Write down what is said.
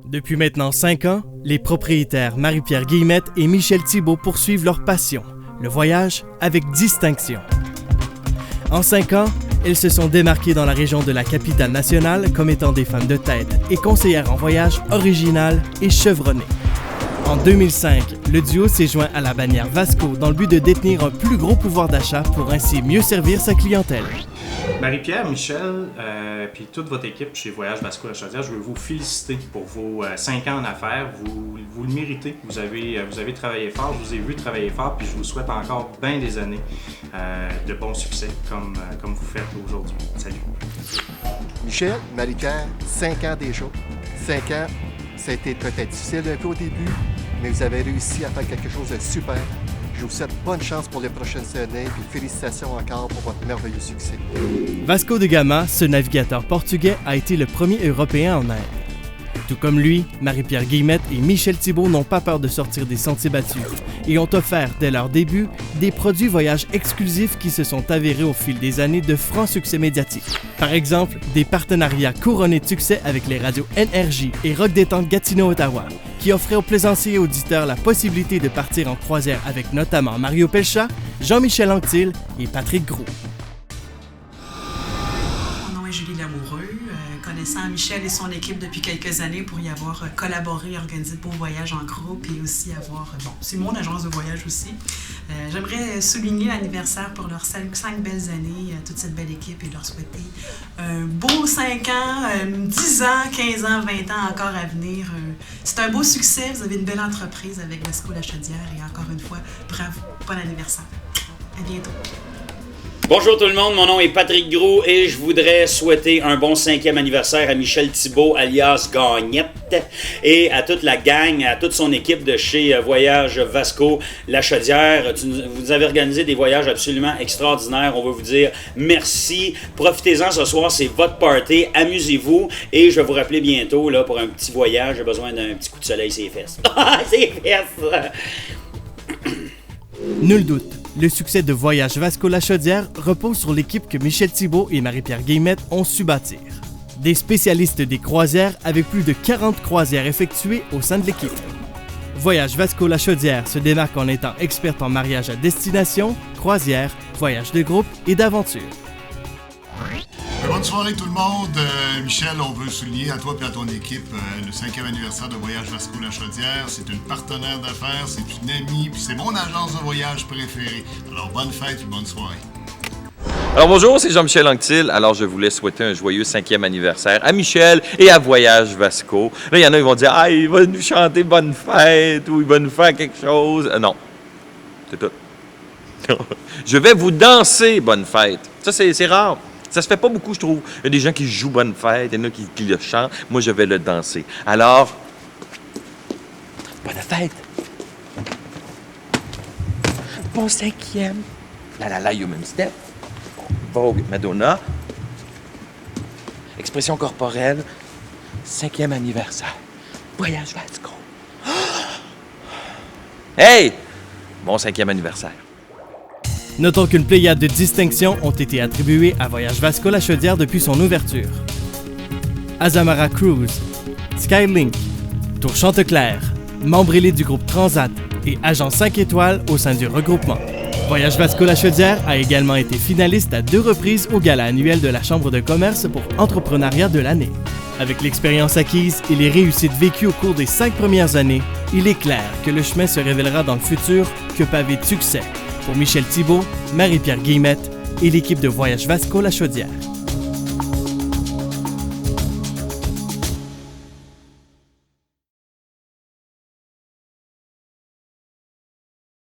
Depuis maintenant 5 ans, les propriétaires Marie-Pierre Guillemette et Michel Thibault poursuivent leur passion, le voyage avec distinction. En 5 ans, elles se sont démarquées dans la région de la capitale nationale comme étant des femmes de tête et conseillères en voyage originales et chevronnées. En 2005, le duo s'est joint à la bannière Vasco dans le but de détenir un plus gros pouvoir d'achat pour ainsi mieux servir sa clientèle. Marie-Pierre, Michel, puis toute votre équipe chez Voyage Vasco La Chaudière, je veux vous féliciter pour vos 5 ans en affaires. Vous le méritez. Vous avez travaillé fort, je vous ai vu travailler fort, puis je vous souhaite encore bien des années de bons succès comme vous faites aujourd'hui. Salut. Michel, Marie-Pierre, 5 ans déjà. 5 ans, ça a été peut-être difficile un peu au début, mais vous avez réussi à faire quelque chose de super. Je vous souhaite bonne chance pour les prochaines années et félicitations encore pour votre merveilleux succès. Vasco de Gama, ce navigateur portugais, a été le premier Européen en Inde. Tout comme lui, Marie-Pierre Guillemette et Michel Thibault n'ont pas peur de sortir des sentiers battus et ont offert, dès leur début, des produits voyage exclusifs qui se sont avérés au fil des années de francs succès médiatiques. Par exemple, des partenariats couronnés de succès avec les radios NRJ et Rock Détente Gatineau-Ottawa, qui offraient aux plaisanciers et auditeurs la possibilité de partir en croisière avec notamment Mario Pelchat, Jean-Michel Anctil et Patrick Gros. Mon nom est Julie Lamoureux. Connaissant Michel et son équipe depuis quelques années pour y avoir collaboré, organisé de beaux voyages en groupe et aussi avoir... c'est mon agence de voyage aussi. J'aimerais souligner l'anniversaire pour leurs 5 belles années, toute cette belle équipe, et leur souhaiter un beau 5 ans, 10 ans, 15 ans, 20 ans encore à venir. C'est un beau succès, vous avez une belle entreprise avec Vasco La Chaudière et encore une fois, bravo, bon anniversaire. À bientôt. Bonjour tout le monde, mon nom est Patrick Gros et je voudrais souhaiter un bon 5e anniversaire à Michel Thibault alias Gagnette et à toute la gang, à toute son équipe de chez Voyage Vasco La Chaudière. Vous avez organisé des voyages absolument extraordinaires, on veut vous dire merci. Profitez-en ce soir, c'est votre party, amusez-vous et je vais vous rappeler bientôt là, pour un petit voyage, j'ai besoin d'un petit coup de soleil sur les fesses. Ses fesses! Nul doute, le succès de Voyage Vasco La Chaudière repose sur l'équipe que Michel Thibault et Marie-Pierre Guillemette ont su bâtir. Des spécialistes des croisières avec plus de 40 croisières effectuées au sein de l'équipe. Voyage Vasco La Chaudière se démarque en étant experte en mariage à destination, croisière, voyage de groupe et d'aventure. Bonne soirée tout le monde. Michel, on veut souligner à toi et à ton équipe le 5e anniversaire de Voyage Vasco La Chaudière. C'est une partenaire d'affaires, c'est une amie, puis c'est mon agence de voyage préférée. Alors bonne fête et bonne soirée. Alors bonjour, c'est Jean-Michel Anctil. Alors je voulais souhaiter un joyeux 5e anniversaire à Michel et à Voyage Vasco. Là, il y en a qui vont dire « Ah, il va nous chanter bonne fête » ou « Il va nous faire quelque chose. » Non, c'est tout. Je vais vous danser bonne fête. Ça, c'est rare. Ça se fait pas beaucoup, je trouve. Il y a des gens qui jouent bonne fête, il y en a qui le chantent. Moi, je vais le danser. Alors, bonne fête! Bon 5e. La human step. Vogue Madonna. Expression corporelle. 5e anniversaire. Voyage Vasco. Hey! Bon 5e anniversaire. Notons qu'une pléiade de distinctions ont été attribuées à Voyage Vasco La Chaudière depuis son ouverture. Azamara Cruise, Skylink, Tour Chanteclair, membre élite du groupe Transat et agent 5 étoiles au sein du regroupement. Voyage Vasco La Chaudière a également été finaliste à 2 reprises au gala annuel de la Chambre de commerce pour entrepreneuriat de l'année. Avec l'expérience acquise et les réussites vécues au cours des 5 premières années, il est clair que le chemin se révélera dans le futur que pavé de succès pour Michel Thibault, Marie-Pierre Guillemette et l'équipe de Voyage Vasco La Chaudière.